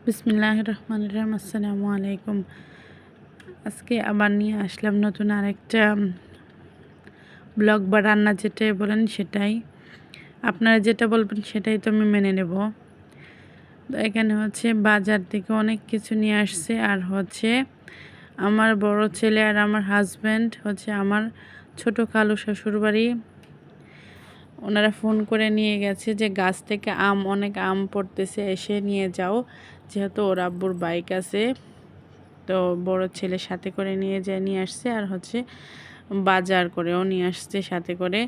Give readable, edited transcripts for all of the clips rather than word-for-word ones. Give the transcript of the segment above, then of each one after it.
বিসমিল্লাহির রহমানির রহিম। আসসালামু আলাইকুম। আজকে আবার নিয়ে আসলাম নতুন আরেকটা ব্লগ বা রান্না, যেটাই বলেন সেটাই, আপনারা যেটা বলবেন সেটাই তো আমি মেনে নেব। তো এখানে হচ্ছে বাজার থেকে অনেক কিছু নিয়ে আসছে, আর হচ্ছে আমার বড় ছেলে আর আমার হাজব্যান্ড হচ্ছে আমার ছোট খালু শ্বশুরবাড়ি, ওনারা ফোন করে নিয়ে গেছে যে গাছ থেকে অনেক আম পড়তেছে, এসে নিয়ে যাও। যেহেতু ওর আব্বুর বাইক আছে, তো বড় ছেলে সাথে করে নিয়ে আসছে, আর হচ্ছে বাজার করেও নিয়ে আসছে সাথে করে।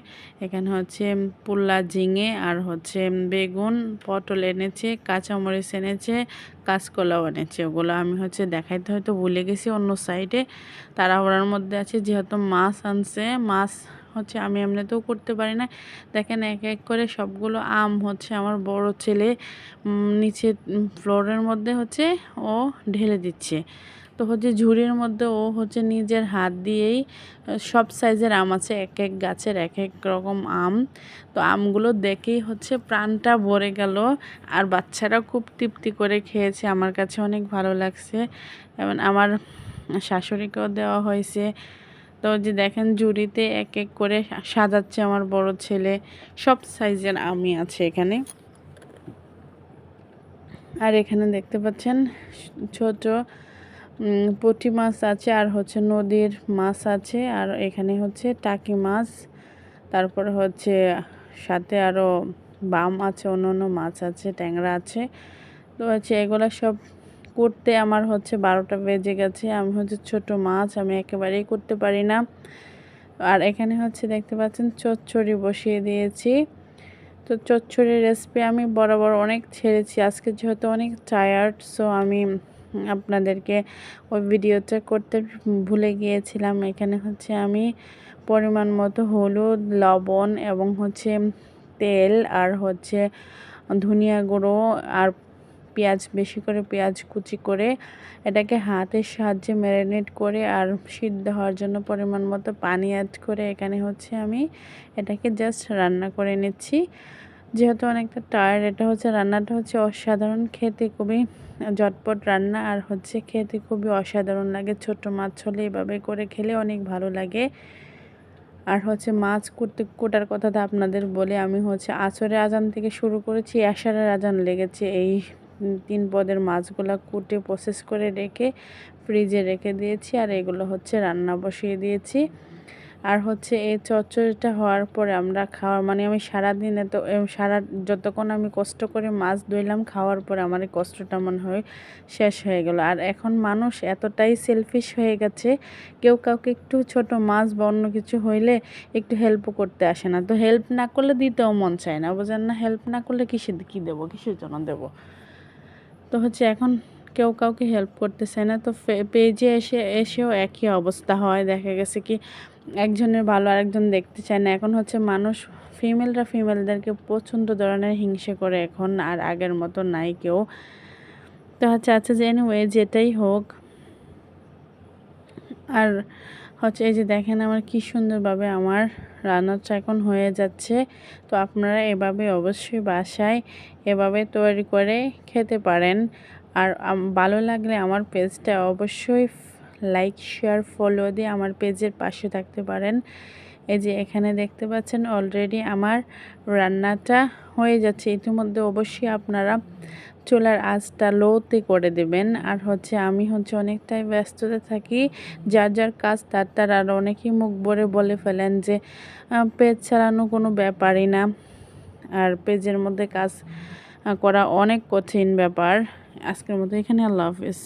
এখানে হচ্ছে পুল্লা ঝিঙে আর হচ্ছে বেগুন, পটল এনেছে, কাঁচামরিচ এনেছে, কাঁচকলাও এনেছে। ওগুলো আমি হচ্ছে দেখাইতে হয়তো ভুলে গেছি অন্য সাইডে, তাড়াহুড়ার মধ্যে আছে। যেহেতু মাছ আনছে, মাছ হচ্ছে আমি এমনিতেও করতে পারি না। দেখেন এক এক করে সবগুলো আম হচ্ছে আমার বড় ছেলে নিচে ফ্লোরের মধ্যে হচ্ছে ও ঢেলে দিচ্ছে। তো হচ্ছে ঝুড়ির মধ্যে ও হচ্ছে নিজের হাত দিয়েই, সব সাইজের আম আছে, এক এক গাছের এক এক রকম আম। তো আমগুলো দেখেই হচ্ছে প্রাণটা ভরে গেল, আর বাচ্চারা খুব তৃপ্তি করে খেয়েছে। আমার কাছে অনেক ভালো লাগছে, এবং আমার শাশুড়িকেও দেওয়া হয়েছে। তো যে দেখেন ঝুড়িতে এক এক করে সাজাচ্ছে আমার বড় ছেলে। সব সাইজের আমই আছে এখানে। আর এখানে দেখতে পাচ্ছেন ছোট পুঁটি মাছ আছে, আর হচ্ছে নদীর মাছ আছে, আর এখানে হচ্ছে টাকি মাছ, তারপরে হচ্ছে সাথে আরও বাম আছে, অন্য অন্য মাছ আছে, ট্যাংরা আছে। তো হচ্ছে এগুলো সব করতে আমার হচ্ছে 12টা বেজে গেছে। আমি হচ্ছে ছোট মাছ আমি একেবারেই করতে পারি না। আর এখানে হচ্ছে দেখতে পাচ্ছেন চচ্চড়ি বসিয়ে দিয়েছি। তো চচ্চড়ির রেসিপি আমি বরাবর অনেক ছেড়েছি, আজকে যেহেতু অনেক টায়ার্ড, সো আমি আপনাদেরকে ওই ভিডিওটা করতে ভুলে গিয়েছিলাম। এখানে হচ্ছে আমি পরিমাণ মতো হলুদ, লবণ এবং হচ্ছে তেল, আর হচ্ছে ধনিয়া গুঁড়ো, আর পেঁয়াজ, বেশি করে পেঁয়াজ কুচি করে এটাকে হাতের সাহায্যে ম্যারিনেট করে, আর সিদ্ধ হওয়ার জন্য পরিমাণ মতো পানি অ্যাড করে এখানে হচ্ছে আমি এটাকে জাস্ট রান্না করে নিচ্ছি। যেহেতু অনেকটা টায়ার্ড, এটা হচ্ছে রান্নাটা হচ্ছে অসাধারণ, খেতে খুবই ঝটপট রান্না, আর হচ্ছে খেতে খুবই অসাধারণ লাগে। ছোট মাছ হলে এভাবে করে খেলে অনেক ভালো লাগে। আর হচ্ছে মাছ কোটার কথাটা আপনাদের বলে, আমি হচ্ছে আসরের আজান থেকে শুরু করেছি, এশারের আজান লেগেছে। এই 3 পদের মাছগুলো কুটে প্রসেস করে রেখে ফ্রিজে রেখে দিয়েছি, আর এগুলো হচ্ছে রান্না বসিয়ে দিয়েছি। আর হচ্ছে এই চচ্চড়িটা হওয়ার পরে আমরা খাওয়ার মানে আমি সারাদিন যতক্ষণ আমি কষ্ট করে মাছ ধুইলাম, খাওয়ার পরে আমার এই কষ্টটা মনে হয় শেষ হয়ে গেল। আর এখন মানুষ এতটাই সেলফিশ হয়ে গেছে, কেউ কাউকে একটু ছোট মাছ বা অন্য কিছু হইলে একটু হেল্পও করতে আসে না। তো হেল্প না করলে দিতেও মন চায় না, বোঝেন না? হেল্প না করলে কী দেবো, কিসের জন্য দেবো? তো হচ্ছে এখন কেউ কাউকে হেল্প করতে চায় না। তো পেজে এসেও একই অবস্থা হয়, দেখা গেছে কি একজনের ভালো আরেকজন দেখতে চায় না। এখন হচ্ছে মানুষ ফিমেলদেরকে প্রচণ্ড ধরনের হিংসে করে এখন, আর আগের মতো নাই কেউ। তো হচ্ছে আচ্ছা, যে এনিওয়ে যেটাই হোক। আর হচ্ছে এই যে দেখেন আমার কি সুন্দরভাবে আমার রান্নাটা এখন হয়ে যাচ্ছে। তো আপনারা এভাবে অবশ্যই বাসায় এভাবে তৈরি করে খেতে পারেন। আর ভালো লাগলে আমার পেজটা অবশ্যই লাইক, শেয়ার, ফলো দিয়ে আমার পেজের পাশে থাকতে পারেন। এই যে এখানে দেখতে পাচ্ছেন অলরেডি আমার রান্নাটা হয়ে যাচ্ছে। ইতিমধ্যে অবশ্যই আপনারা চুলার আঁচটা লোতে করে দেবেন। আর হচ্ছে আমি হচ্ছে অনেকটাই ব্যস্ততা থাকি, যার যার কাজ তার আর অনেকেই মুখ ভরে বলে ফেলেন যে পেজ চালানো কোনো ব্যাপারই না, আর পেজের মধ্যে কাজ করা অনেক কঠিন ব্যাপার। আজকের মতো এখানে, আল্লাহ হাফিজ।